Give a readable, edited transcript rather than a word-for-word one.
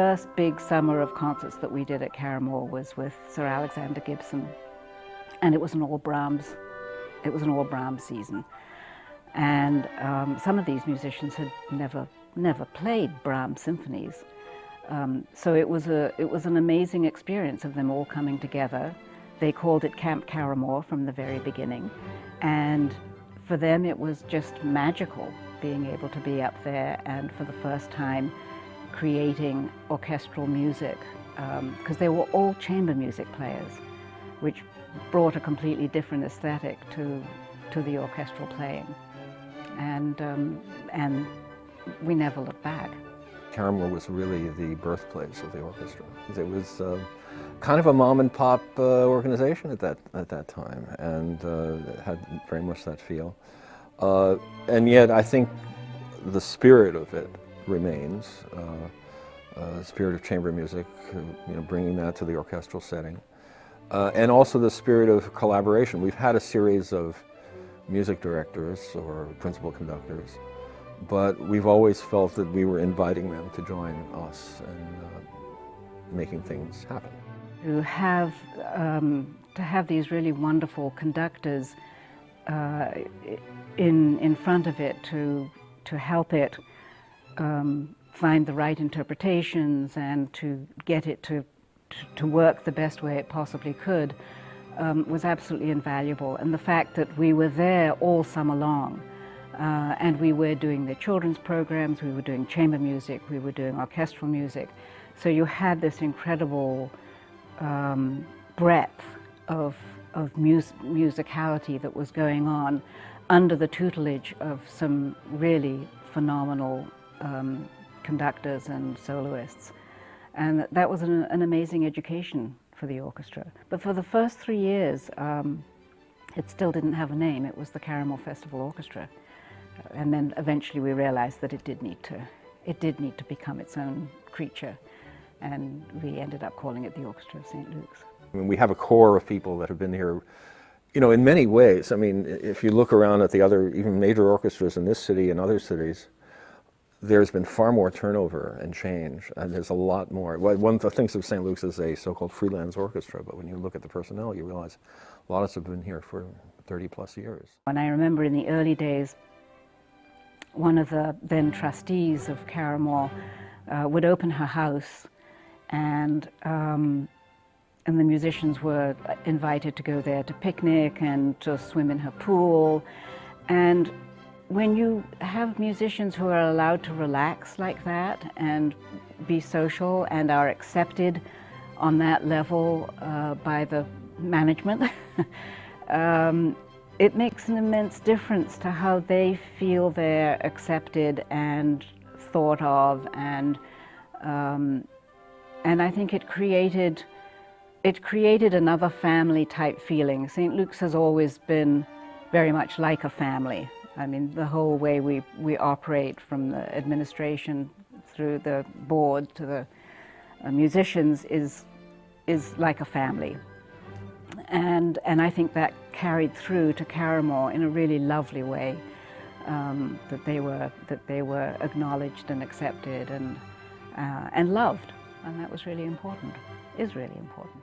first big summer of concerts that we did at Caramoor was with Sir Alexander Gibson, and it was an all Brahms season. And some of these musicians had never played Brahms symphonies, so it was an amazing experience of them all coming together. They called it Camp Caramoor from the very beginning, and for them it was just magical being able to be up there and for the first time creating orchestral music, because they were all chamber music players, which brought a completely different aesthetic to the orchestral playing. And we never looked back. Caramoor was really the birthplace of the orchestra. It was kind of a mom and pop organization at that time, and it had very much that feel. And yet I think the spirit of it remains, the spirit of chamber music, bringing that to the orchestral setting. And also the spirit of collaboration. We've had a series of music directors or principal conductors, but we've always felt that we were inviting them to join us in making things happen. To have these really wonderful conductors in front of it to help it find the right interpretations and to get it to work the best way it possibly could was absolutely invaluable. And the fact that we were there all summer long, and we were doing the children's programs, we were doing chamber music, we were doing orchestral music. So you had this incredible breadth of musicality that was going on under the tutelage of some really phenomenal conductors and soloists. And that was an amazing education for the orchestra. But for the first 3 years, it still didn't have a name. It was the Caramoor Festival Orchestra. And then eventually we realized that it did need to become its own creature. And we ended up calling it the Orchestra of St. Luke's. I mean, we have a core of people that have been here, in many ways. I mean, if you look around at the other, even major orchestras in this city and other cities, there's been far more turnover and change, and there's a lot more. One of the things of St. Luke's is a so-called freelance orchestra, but when you look at the personnel, you realize a lot of us have been here for 30 plus years. And I remember in the early days, one of the then trustees of Caramoor would open her house, and the musicians were invited to go there to picnic and to swim in her pool. And when you have musicians who are allowed to relax like that and be social and are accepted on that level by the management, it makes an immense difference to how they feel they're accepted and thought of, and I think it created another family type feeling. St. Luke's has always been very much like a family. I mean, the whole way we operate, from the administration through the board to the musicians, is like a family. And I think that carried through to Caramoor in a really lovely way, that they were acknowledged and accepted and loved, and that was really important, is really important.